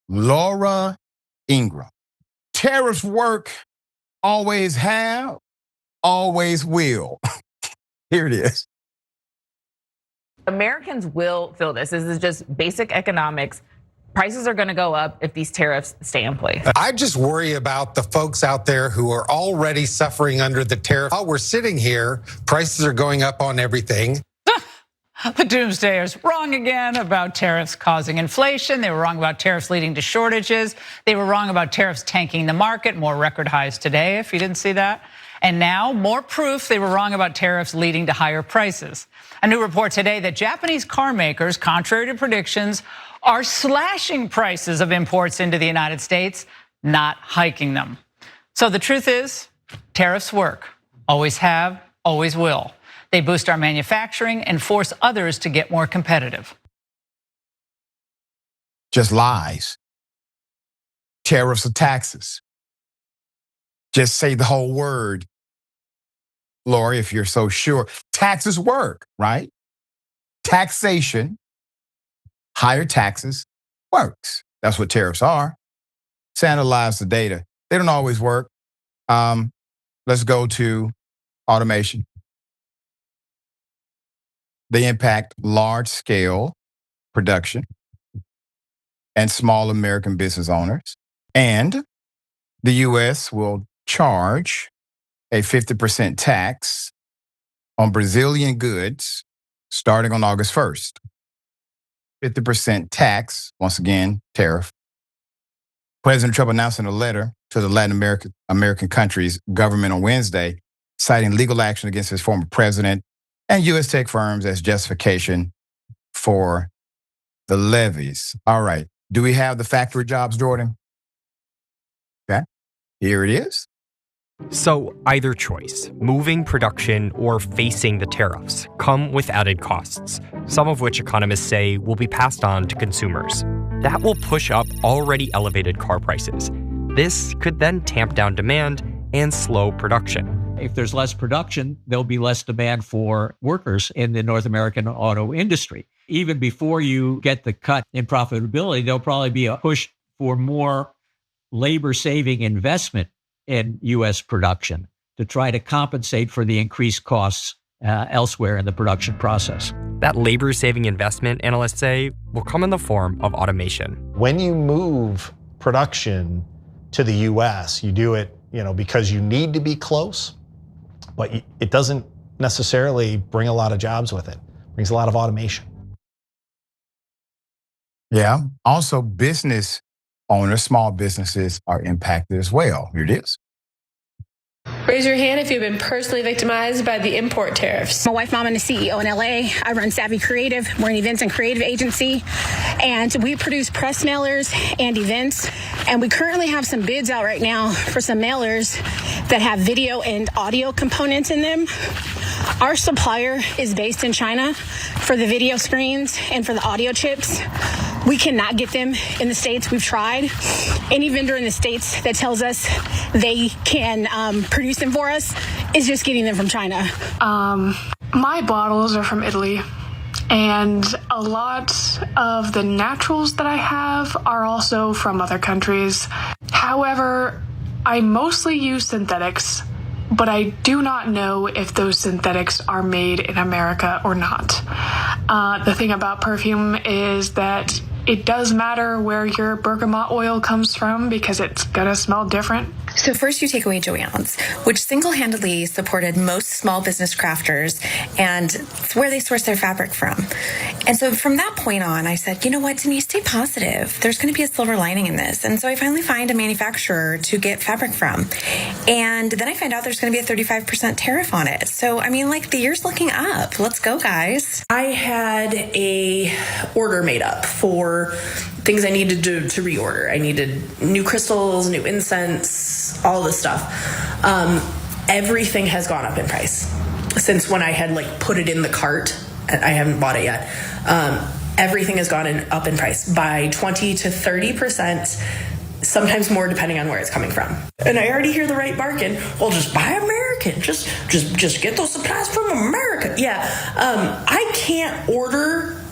Laura Ingraham. Tariffs work, always have, always will. Here it is. Americans will feel this. This is just basic economics. Prices are going to go up if these tariffs stay in place. I just worry about the folks out there who are already suffering under the tariff. While we're sitting here, prices are going up on everything. The doomsdayers wrong again about tariffs causing inflation. They were wrong about tariffs leading to shortages. They were wrong about tariffs tanking the market, more record highs today, if you didn't see that. And now more proof they were wrong about tariffs leading to higher prices. A new report today that Japanese car makers, contrary to predictions, are slashing prices of imports into the United States, not hiking them. So the truth is, tariffs work, always have, always will. They boost our manufacturing and force others to get more competitive. Just lies. Tariffs or taxes. Just say the whole word, Lori, if you're so sure. Taxes work, right? Taxation, higher taxes, works. That's what tariffs are. Let's analyze the data. They don't always work. Let's go to automation. They impact large-scale production and small American business owners. And the U.S. will charge a 50% tax on Brazilian goods starting on August 1st. 50% tax, once again, tariff. President Trump announced in a letter to the Latin American countries' government on Wednesday, citing legal action against his former president and U.S. tech firms as justification for the levies. All right. Do we have the factory jobs, Jordan? Okay. Here it is. So either choice, moving production or facing the tariffs, come with added costs, some of which economists say will be passed on to consumers. That will push up already elevated car prices. This could then tamp down demand and slow production. If there's less production, there'll be less demand for workers in the North American auto industry. Even before you get the cut in profitability, there'll probably be a push for more labor-saving investment in U.S. production to try to compensate for the increased costs elsewhere in the production process. That labor-saving investment, analysts say, will come in the form of automation. When you move production to the U.S., you do it, because you need to be close, but it doesn't necessarily bring a lot of jobs with it. It brings a lot of automation. Yeah. Also, business owners, small businesses are impacted as well. Here it is. Raise your hand if you've been personally victimized by the import tariffs. My wife, mom, and a CEO in LA. I run Savvy Creative. We're an events and creative agency, and we produce press mailers and events. And we currently have some bids out right now for some mailers that have video and audio components in them. Our supplier is based in China for the video screens and for the audio chips. We cannot get them in the States. We've tried. Any vendor in the States that tells us they can produce them for us is just getting them from China. My bottles are from Italy, and a lot of the naturals that I have are also from other countries. However, I mostly use synthetics, but I do not know if those synthetics are made in America or not. The thing about perfume is that it does matter where your bergamot oil comes from because it's gonna smell different. So first you take away Joann's, which single-handedly supported most small business crafters, and it's where they source their fabric from. And so from that point on, I said, you know what, Denise, stay positive. There's gonna be a silver lining in this. And so I finally find a manufacturer to get fabric from. And then I find out there's gonna be a 35% tariff on it. So, the year's looking up. Let's go, guys. I had a order made up for things I needed to reorder. I needed new crystals, new incense, all this stuff. Everything has gone up in price since when I had put it in the cart. I haven't bought it yet. Everything has gone up in price by 20 to 30%, sometimes more depending on where it's coming from. And I already hear the right bargain. Well, just buy American. Just get those supplies from America. Yeah. I can't order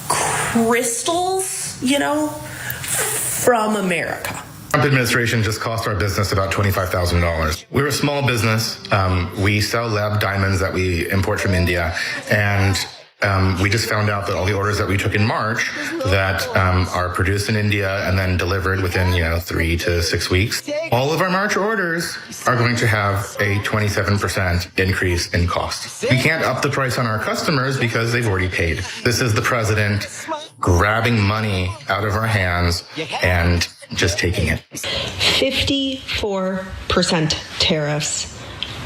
crystals, from America. Trump administration just cost our business about $25,000. We're a small business. We sell lab diamonds that we import from India, and we just found out that all the orders that we took in March that are produced in India and then delivered within 3 to 6 weeks, all of our March orders are going to have a 27% increase in cost. We can't up the price on our customers because they've already paid. This is the president grabbing money out of our hands and just taking it. 54% tariffs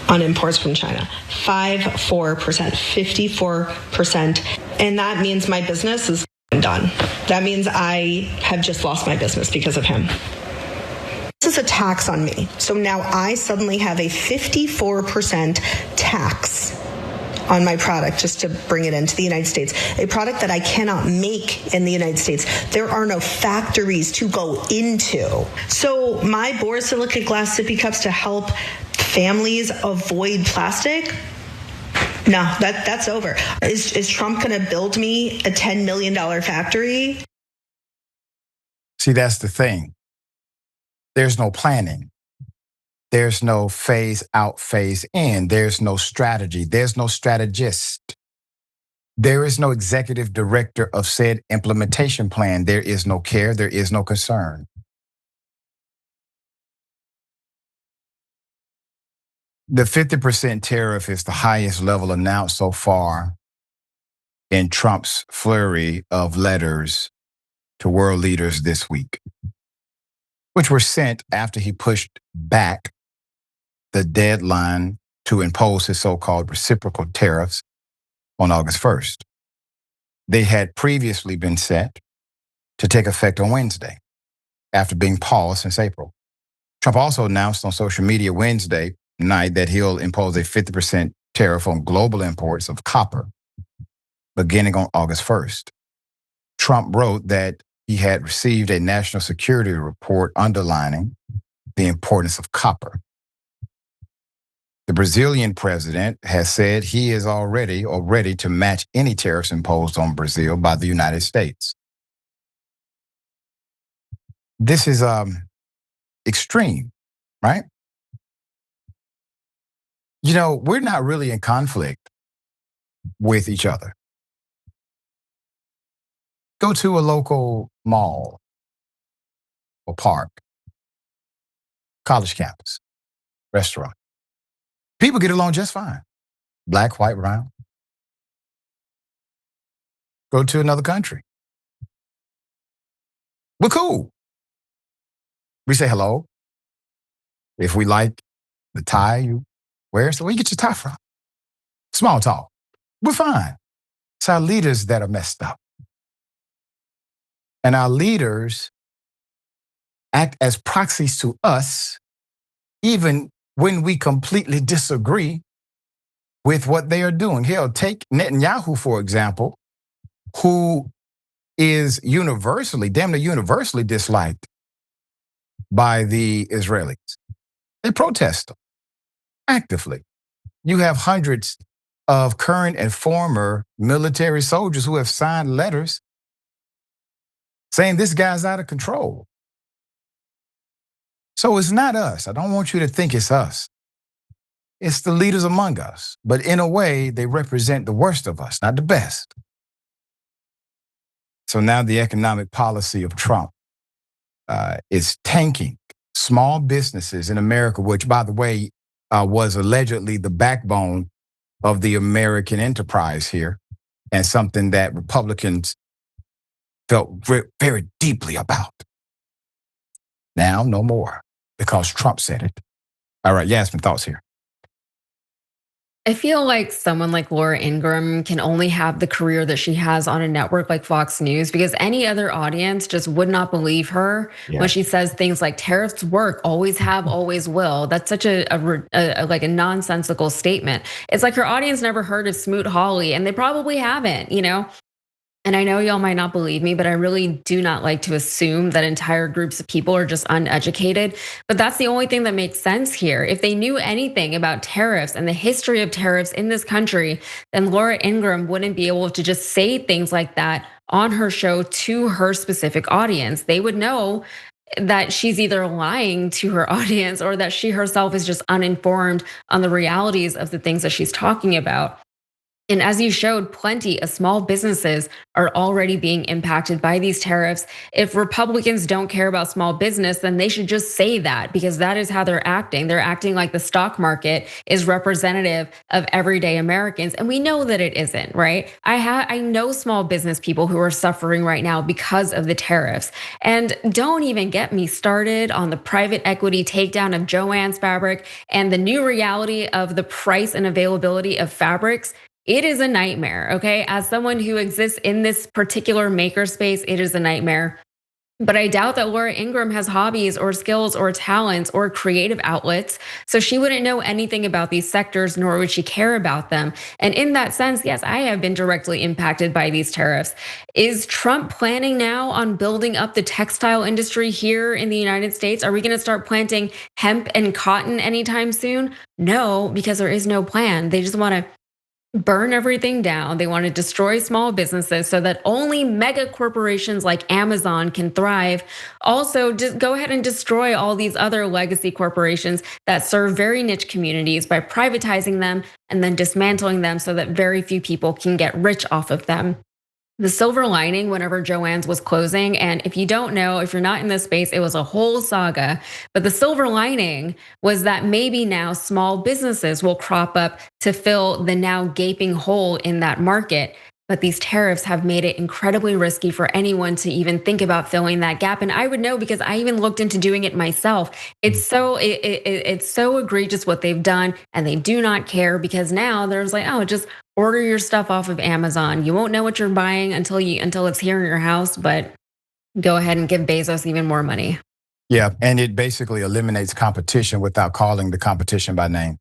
on imports from China. 54%. And that means my business is done. That means I have just lost my business because of him. This is a tax on me. So now I suddenly have a 54% tax on my product just to bring it into the United States. A product that I cannot make in the United States. There are no factories to go into. So my borosilicate glass sippy cups to help families avoid plastic? No, that's over. Is Trump going to build me a $10 million factory? See, that's the thing. There's no planning. There's no phase out, phase in. There's no strategy. There's no strategist. There is no executive director of said implementation plan. There is no care. There is no concern. The 50% tariff is the highest level announced so far in Trump's flurry of letters to world leaders this week, which were sent after he pushed back the deadline to impose his so-called reciprocal tariffs on August 1st. They had previously been set to take effect on Wednesday after being paused since April. Trump also announced on social media Wednesday night that he'll impose a 50% tariff on global imports of copper beginning on August 1st. Trump wrote that he had received a national security report underlining the importance of copper. The Brazilian president has said he is already ready to match any tariffs imposed on Brazil by the United States. This is extreme, right? We're not really in conflict with each other. Go to a local mall or park, college campus, restaurant. People get along just fine. Black, white, brown. Go to another country. We're cool. We say hello. If we like the tie you wear, so where you get your tie from? Small talk. We're fine. It's our leaders that are messed up. And our leaders act as proxies to us, even when we completely disagree with what they are doing. Hell, take Netanyahu, for example, who is damn near universally disliked by the Israelis. They protest him actively. You have hundreds of current and former military soldiers who have signed letters saying this guy's out of control. So it's not us. I don't want you to think it's us. It's the leaders among us. But in a way, they represent the worst of us, not the best. So now the economic policy of Trump is tanking small businesses in America, which, by the way, was allegedly the backbone of the American enterprise here, and something that Republicans felt very deeply about. Now, no more, because Trump said it. All right, Yasmin, thoughts here. I feel like someone like Laura Ingraham can only have the career that she has on a network like Fox News, because any other audience just would not believe her when she says things like tariffs work, always have, always will. That's such a nonsensical statement. It's like her audience never heard of Smoot-Hawley, and they probably haven't, And I know y'all might not believe me, but I really do not like to assume that entire groups of people are just uneducated. But that's the only thing that makes sense here. If they knew anything about tariffs and the history of tariffs in this country, then Laura Ingraham wouldn't be able to just say things like that on her show to her specific audience. They would know that she's either lying to her audience or that she herself is just uninformed on the realities of the things that she's talking about. And as you showed, plenty of small businesses are already being impacted by these tariffs. If Republicans don't care about small business, then they should just say that, because that is how they're acting. They're acting like the stock market is representative of everyday Americans. And we know that it isn't, right? I know small business people who are suffering right now because of the tariffs. And don't even get me started on the private equity takedown of Joann's fabric and the new reality of the price and availability of fabrics. It is a nightmare, okay? As someone who exists in this particular makerspace, it is a nightmare. But I doubt that Laura Ingraham has hobbies or skills or talents or creative outlets. So she wouldn't know anything about these sectors, nor would she care about them. And in that sense, yes, I have been directly impacted by these tariffs. Is Trump planning now on building up the textile industry here in the United States? Are we going to start planting hemp and cotton anytime soon? No, because there is no plan. They just want to burn everything down. They want to destroy small businesses so that only mega corporations like Amazon can thrive. Also, just go ahead and destroy all these other legacy corporations that serve very niche communities by privatizing them and then dismantling them so that very few people can get rich off of them. The silver lining whenever Joann's was closing, and if you don't know, if you're not in this space, it was a whole saga. But the silver lining was that maybe now small businesses will crop up to fill the now gaping hole in that market. But these tariffs have made it incredibly risky for anyone to even think about filling that gap. And I would know because I even looked into doing it myself. It's so egregious what they've done, and they do not care, because now there's like, oh, just order your stuff off of Amazon. You won't know what you're buying until it's here in your house, but go ahead and give Bezos even more money. Yeah, and it basically eliminates competition without calling the competition by name.